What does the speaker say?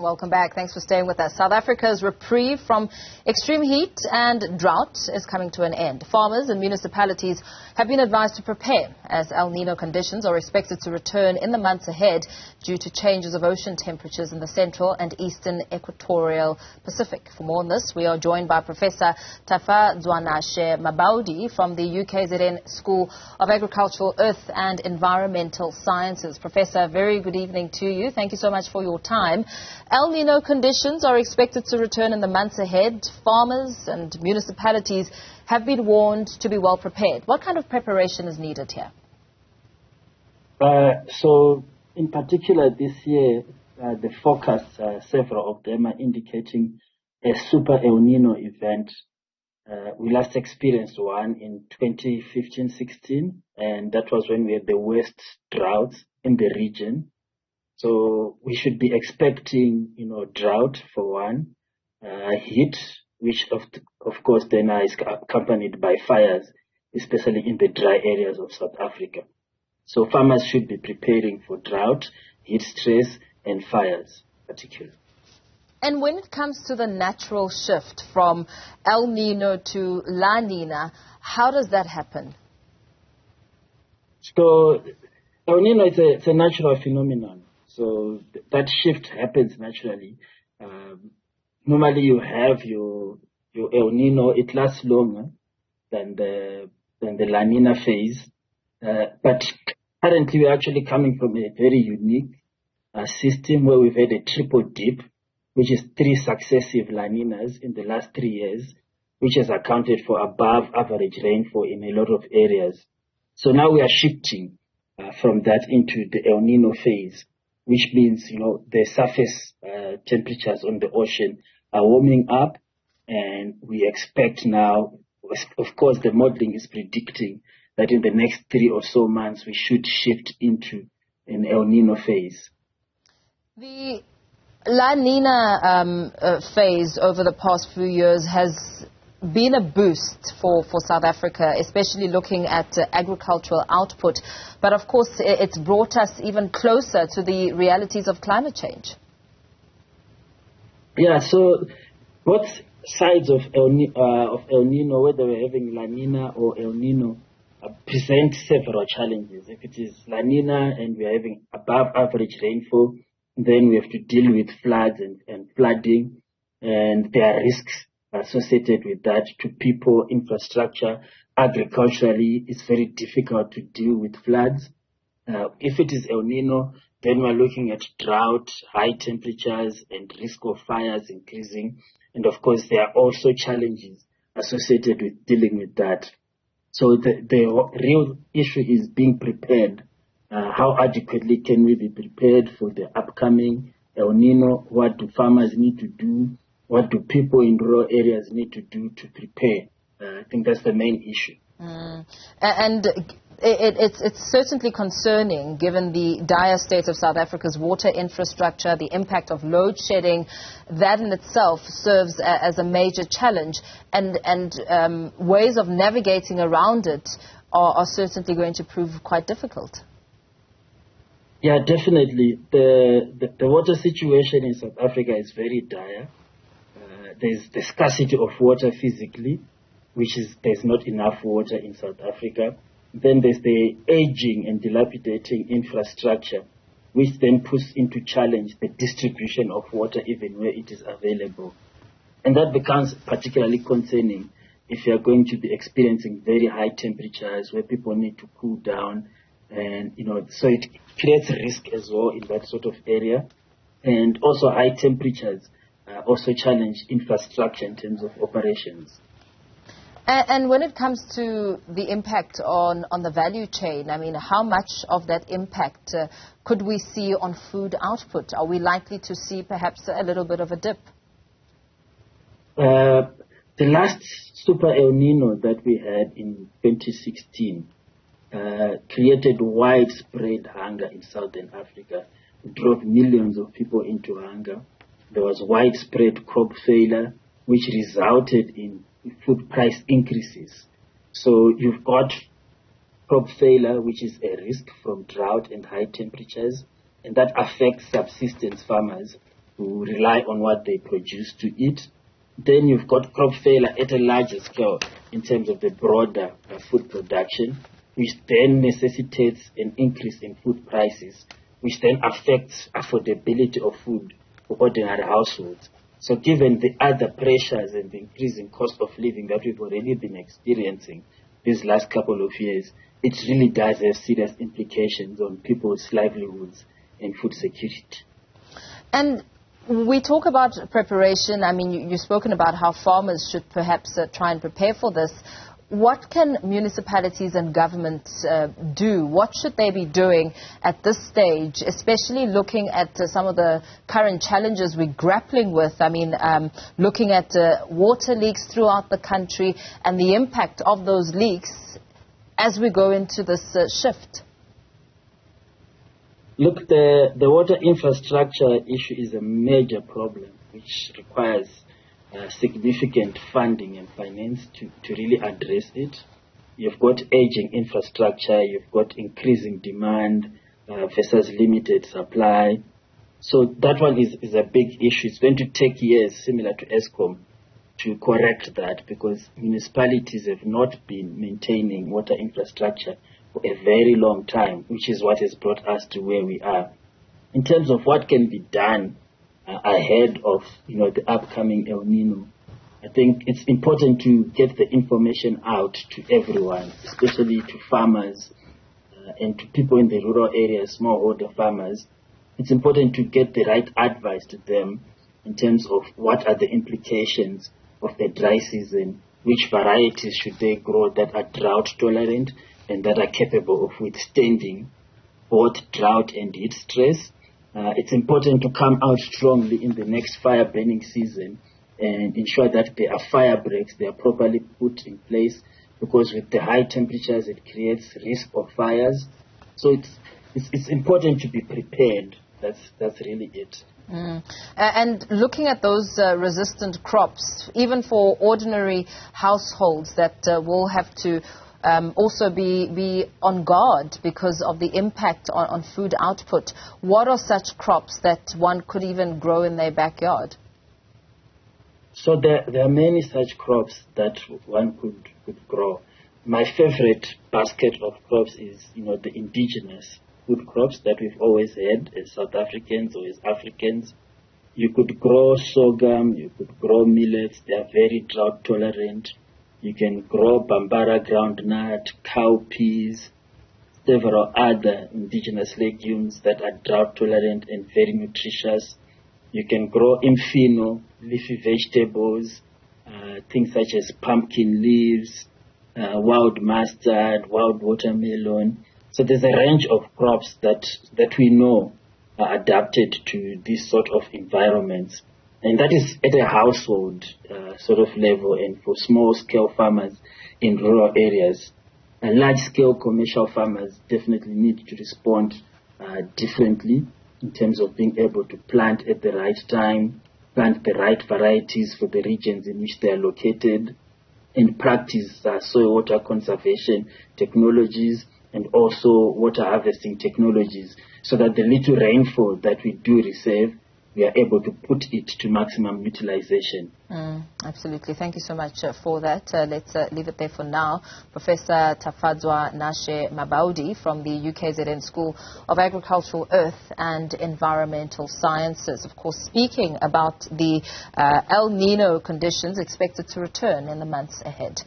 Welcome back. Thanks for staying with us. South Africa's reprieve from extreme heat and drought is coming to an end. Farmers and municipalities have been advised to prepare as El Nino conditions are expected to return in the months ahead due to changes of ocean temperatures in the central and eastern equatorial Pacific. For more on this, we are joined by Professor Tafadzwanashe Mabhaudhi from the UKZN School of Agricultural, Earth and Environmental Sciences. Professor, very good evening to you. Thank you so much for your time. El Nino conditions are expected to return in the months ahead. Farmers and municipalities have been warned to be well prepared. What kind of preparation is needed here? So, in particular this year, the forecasts, several of them are indicating a super El Nino event. We last experienced one in 2015-16, and that was when we had the worst droughts in the region. So we should be expecting, drought for one, heat, which of course then is accompanied by fires, especially in the dry areas of South Africa. So farmers should be preparing for drought, heat stress, and fires particularly. And when it comes to the natural shift from El Nino to La Nina, how does that happen? So El Nino is a natural phenomenon. So that shift happens naturally. Normally you have your El Nino, it lasts longer than the La Nina phase. But currently we're actually coming from a very unique system where we've had a triple dip, which is 3 successive La Ninas in the last 3 years, which has accounted for above average rainfall in a lot of areas. So now we are shifting from that into the El Nino phase, which means, the surface temperatures on the ocean are warming up, and we expect now, of course, the modeling is predicting that in the next 3 or so months, we should shift into an El Nino phase. The La Nina phase over the past few years has been a boost for South Africa, especially looking at agricultural output. But of course, it's brought us even closer to the realities of climate change. Yeah, so both sides of El Nino, whether we're having La Nina or El Nino, present several challenges. If it is La Nina and we're having above average rainfall, then we have to deal with floods and flooding, and there are risks associated with that to people, infrastructure. Agriculturally, it's very difficult to deal with floods. If it is El Nino, then we're looking at drought, high temperatures, and risk of fires increasing. And of course, there are also challenges associated with dealing with that. So the real issue is being prepared. How adequately can we be prepared for the upcoming El Nino? What do farmers need to do? What do people in rural areas need to do to prepare? I think that's the main issue. And it's certainly concerning given the dire state of South Africa's water infrastructure, the impact of load shedding. That in itself serves as a major challenge, and ways of navigating around it are certainly going to prove quite difficult. Yeah, definitely. The water situation in South Africa is very dire. There's the scarcity of water physically, there's not enough water in South Africa. Then there's the aging and dilapidating infrastructure, which then puts into challenge the distribution of water even where it is available. And that becomes particularly concerning if you're going to be experiencing very high temperatures where people need to cool down. And, so it creates risk as well in that sort of area. And also high temperatures also challenge infrastructure in terms of operations. And when it comes to the impact on the value chain, I mean, how much of that impact could we see on food output? Are we likely to see perhaps a little bit of a dip? The last super El Nino that we had in 2016 created widespread hunger in Southern Africa. It drove millions of people into hunger. There was widespread crop failure, which resulted in food price increases. So you've got crop failure, which is a risk from drought and high temperatures, and that affects subsistence farmers. who rely on what they produce to eat. Then you've got crop failure at a larger scale in terms of the broader food production, which then necessitates an increase in food prices, which then affects affordability of food for ordinary households. So given the other pressures and the increasing cost of living that we've already been experiencing these last couple of years, it really does have serious implications on people's livelihoods and food security. And we talk about preparation. I mean, you've spoken about how farmers should perhaps try and prepare for this. What can municipalities and governments do? What should they be doing at this stage, especially looking at some of the current challenges we're grappling with? I mean, looking at water leaks throughout the country and the impact of those leaks as we go into this shift. Look, the water infrastructure issue is a major problem which requires significant funding and finance to really address it. You've got aging infrastructure, you've got increasing demand versus limited supply. So that one is a big issue. It's going to take years, similar to ESCOM, to correct that because municipalities have not been maintaining water infrastructure for a very long time, which is what has brought us to where we are. In terms of what can be done ahead of the upcoming El Nino, I think it's important to get the information out to everyone, especially to farmers and to people in the rural areas, smallholder farmers. It's important to get the right advice to them in terms of what are the implications of the dry season, which varieties should they grow that are drought tolerant and that are capable of withstanding both drought and heat stress. It's important to come out strongly in the next fire burning season and ensure that there are fire breaks, they are properly put in place, because with the high temperatures it creates risk of fires. So it's important to be prepared. That's really it. And looking at those resistant crops, even for ordinary households that will have to also be on guard because of the impact on food output, what are such crops that one could even grow in their backyard? So there are many such crops that one could grow. My favorite basket of crops is, the indigenous food crops that we've always had as South Africans or as Africans. You could grow sorghum, you could grow millets, they are very drought tolerant. You can grow bambara groundnut, cowpeas, several other indigenous legumes that are drought tolerant and very nutritious. You can grow infino, leafy vegetables, things such as pumpkin leaves, wild mustard, wild watermelon. So there's a range of crops that we know are adapted to this sort of environments. And that is at a household sort of level, and for small-scale farmers in rural areas. Large-scale commercial farmers definitely need to respond differently in terms of being able to plant at the right time, plant the right varieties for the regions in which they are located, and practice soil water conservation technologies and also water harvesting technologies, so that the little rainfall that we do receive, we are able to put it to maximum utilization. Absolutely. Thank you so much for that. Let's leave it there for now. Professor Tafadzwanashe Mabhaudhi from the UKZN School of Agricultural Earth and Environmental Sciences, of course, speaking about the El Nino conditions expected to return in the months ahead.